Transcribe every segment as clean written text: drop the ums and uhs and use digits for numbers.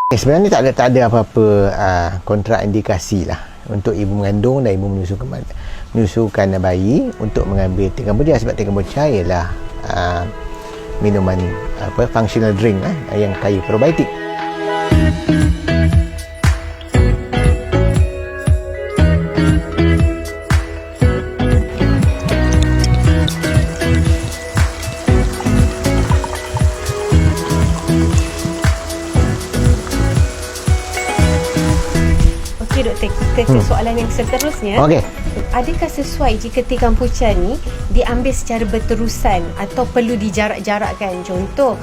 Sebenarnya tak ada apa-apa kontraindikasi lah untuk ibu mengandung dan ibu menyusukan bayi untuk mengambil teh kemboja, sebab teh kemboja ialah minuman functional drink yang kaya probiotik. Doktor, kita ke soalan yang seterusnya. Okey. Adakah sesuai jika teh kombucha ni diambil secara berterusan atau perlu dijarak-jarakkan? Contoh,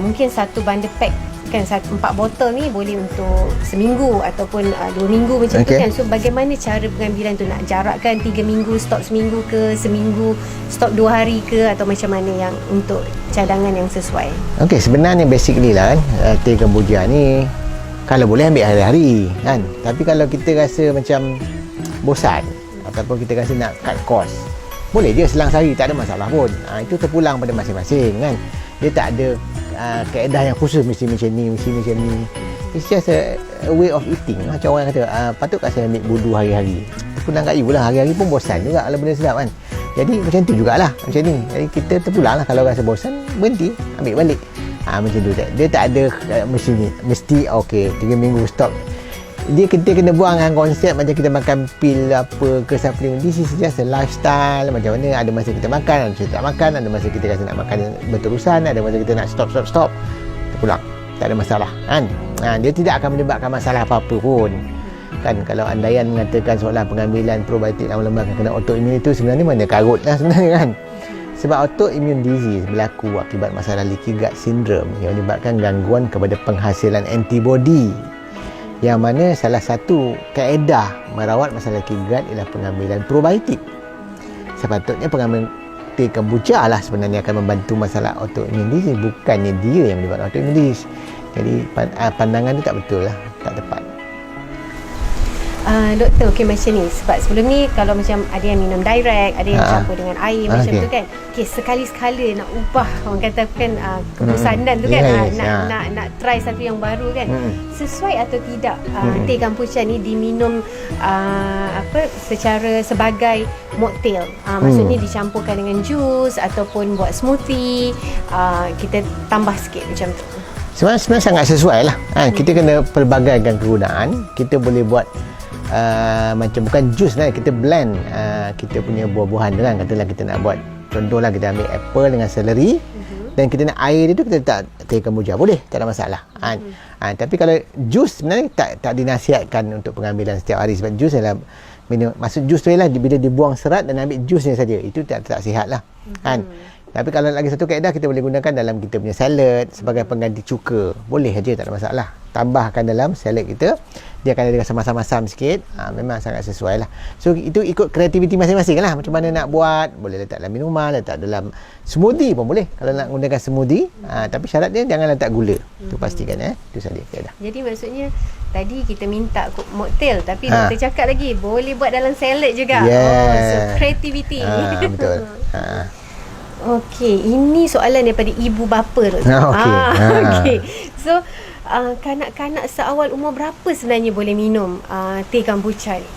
mungkin satu bundle pack kan 4 botol ni boleh untuk seminggu ataupun 2 minggu macam tu kan. So bagaimana cara pengambilan tu, nak jarakkan 3 minggu stop seminggu ke, seminggu stop 2 hari ke, atau macam mana yang untuk cadangan yang sesuai? Okey, sebenarnya basically lah kan, teh kemboja ni kalau boleh ambil hari-hari kan. Tapi kalau kita rasa macam bosan ataupun kita rasa nak cut cost, boleh je selang sehari, tak ada masalah pun. Itu terpulang pada masing-masing kan. Dia tak ada kaedah yang khusus mesti macam ni, mesti macam ni. It's just a way of eating. Macam orang kata, patutkah saya ambil budu hari-hari? Terpulang kat you lah, hari-hari pun bosan juga kalau benda sedap kan. Jadi macam tu jugalah, macam ni. Jadi kita terpulang lah, kalau rasa bosan, berhenti, ambil balik. Macam tu. Dia tak ada mesti okey 3 minggu stop. Kita kena buang dengan konsep macam kita makan pil apa ke supplement. This is just a lifestyle. Macam mana ada masa kita makan, ada masa tak makan, ada masa kita rasa nak makan berterusan, ada masa kita nak stop, terpulang. Tak ada masalah kan. Dia tidak akan menyebabkan masalah apa-apa pun kan. Kalau andaian mengatakan soalan pengambilan probiotik lama-lama akan kena autoimmune, itu sebenarnya mana karut lah sebenarnya kan. Sebab autoimmune disease berlaku akibat masalah leaky gut syndrome yang menyebabkan gangguan kepada penghasilan antibody, yang mana salah satu kaedah merawat masalah leaky gut ialah pengambilan probiotik. Sepatutnya pengambilan teh kombucha lah sebenarnya akan membantu masalah autoimmune disease, bukannya dia yang menyebabkan autoimmune disease. Jadi pandangan tu tak betul lah, tak tepat. Doktor, okey macam ni. Sebab sebelum ni kalau macam ada yang minum direct, ada yang campur dengan air macam tu kan. Okey, sekali-sekala nak ubah, orang kata kan, kepusanan tu kan. Nak try satu yang baru kan. Sesuai atau tidak teh kombucha ni diminum secara sebagai mocktail. Maksudnya dicampurkan dengan jus ataupun buat smoothie, kita tambah sikit macam tu. Sebenarnya sangat sesuai lah. Kita kena pelbagaikan kegunaan. Kita boleh buat macam bukan jus lah, kita blend kita punya buah-buahan tu kan. Katalah kita nak buat, contohlah kita ambil apple dengan celery, dan kita nak air dia tu kita letak teh kombucha, boleh, tak ada masalah. Tapi kalau jus sebenarnya tak dinasihatkan untuk pengambilan setiap hari, sebab jus adalah minum, maksud jus tu ialah bila dibuang serat dan ambil jusnya saja, itu tak sihat lah kan. Tapi kalau lagi satu kaedah, kita boleh gunakan dalam kita punya salad sebagai pengganti cuka, boleh aja, tak ada masalah. Tambahkan dalam salad kita, dia akan ada rasa masam-masam sikit. Memang sangat sesuai lah. So itu ikut kreativiti masing-masing lah, macam mana nak buat. Boleh letak dalam minuman, letak dalam smoothie pun boleh kalau nak gunakan smoothie. Tapi syaratnya jangan letak gula. Itu pastikan itu saja kaedah. Jadi maksudnya tadi kita minta mocktail, tapi doktor cakap lagi boleh buat dalam salad juga. So kreativiti. Betul. Okey, ini soalan daripada ibu bapa doktor. Okey. So kanak-kanak seawal umur berapa sebenarnya boleh minum teh kombucha ni?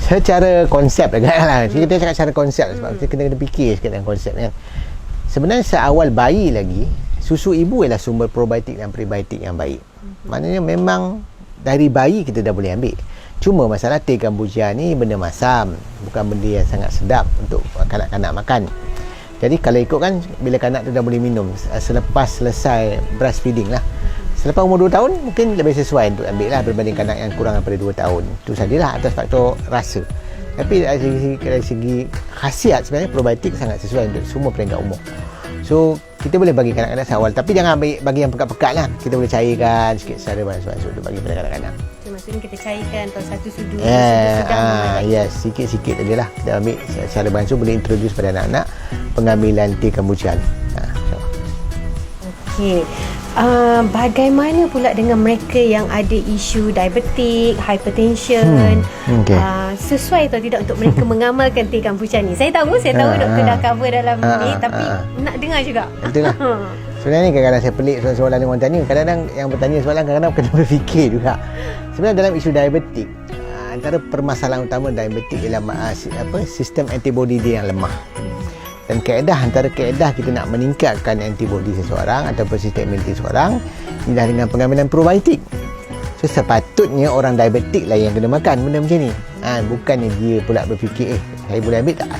Secara konsep lah. Kita cakap secara konsep sebab kita kena fikir sikit dengan konsep kan. Sebenarnya seawal bayi lagi, susu ibu ialah sumber probiotik dan prebiotik yang baik. Maknanya memang dari bayi kita dah boleh ambil. Cuma masalah teh kombucha ni benda masam, bukan benda yang sangat sedap untuk kanak-kanak makan. Jadi kalau ikut kan, bila kanak tu dah boleh minum selepas selesai breastfeeding lah. Selepas umur 2 tahun mungkin lebih sesuai untuk ambil lah berbanding kanak yang kurang daripada 2 tahun. Itu sajalah atas faktor rasa. Tapi dari segi khasiat sebenarnya probiotik sangat sesuai untuk semua peringkat umur. So kita boleh bagi kanak-kanak seawal, tapi jangan bagi yang pekat-pekat lah. Kita boleh cairkan sikit secara beransur-ansur untuk bagi pada kanak-kanak. Maksudnya kita cairkan atau satu sudu sikit-sikit je lah. Kita ambil secara beransur, boleh introduce pada anak-anak pengambilan teh kombucha ni. Okey. Bagaimana pula dengan mereka yang ada isu diabetik, hypertension? Sesuai atau tidak untuk mereka mengamalkan teh kombucha ni? Saya tahu doktor dah cover dalam ni, tapi nak dengar juga. Betul lah. Sebenarnya kadang-kadang saya pelik soalan yang orang tanya. Kadang-kadang yang bertanya soalan kadang-kadang kena berfikir juga. Sebenarnya dalam isu diabetik, antara permasalahan utama diabetik ialah sistem antibody dia yang lemah. Dan antara kaedah kita nak meningkatkan antibody seseorang ataupun sistem imuniti seseorang ialah dengan pengambilan probiotik. So sepatutnya orang diabetik lah yang kena makan benda macam ni. Bukannya dia pula berfikir saya boleh ambil tak?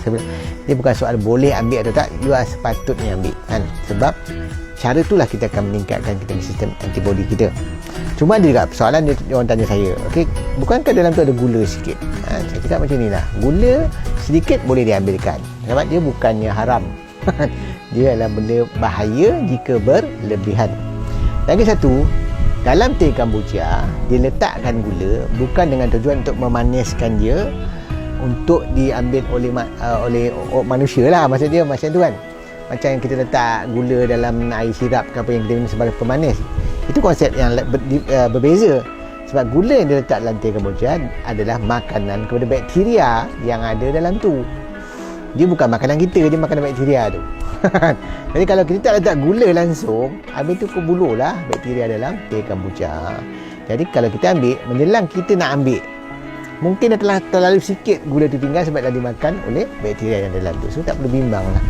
Dia bukan soal boleh ambil atau tak, you are sepatutnya ambil kan. Sebab cara itulah kita akan meningkatkan kita sistem antibody kita. Cuma ada juga persoalan dia orang tanya saya, okey, bukankah dalam tu ada gula sikit? Saya cakap macam ni lah, gula sedikit boleh diambilkan sebab dia bukannya haram. Dia adalah benda bahaya jika berlebihan. Lagi satu, dalam teh kombucha dia letakkan gula bukan dengan tujuan untuk memaniskan dia untuk diambil oleh manusia lah, maksud dia macam tu kan. Macam yang kita letak gula dalam air sirap ke apa yang kita minum sebagai pemanis. Itu konsep yang berbeza. Sebab gula yang diletak dalam teh kombucha adalah makanan kepada bakteria yang ada dalam tu. Dia bukan makanan kita, dia makanan bakteria tu. Jadi kalau kita tak letak gula langsung, habis tu kebuluh lah bakteria dalam teh kombucha. Jadi kalau kita ambil, menjelang kita nak ambil, mungkin dah telah terlalu sikit gula tu tinggal sebab dah dimakan oleh bakteria yang dalam tu. So tak perlu bimbang lah.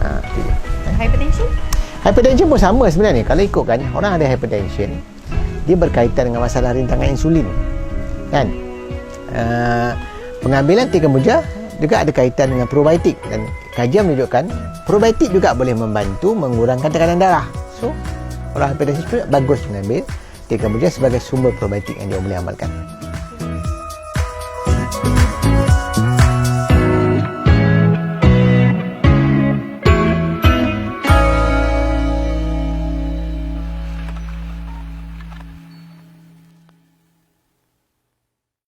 Itu je. Hypertension? Hypertension pun sama sebenarnya. Kalau ikutkan, orang ada hypertension, dia berkaitan dengan masalah rintangan insulin. Kan? Pengambilan teh kombucha juga ada kaitan dengan probiotik, dan kajian menunjukkan probiotik juga boleh membantu mengurangkan tekanan darah. So, orang hypertension bagus mengambil teh kombucha sebagai sumber probiotik yang dia boleh amalkan.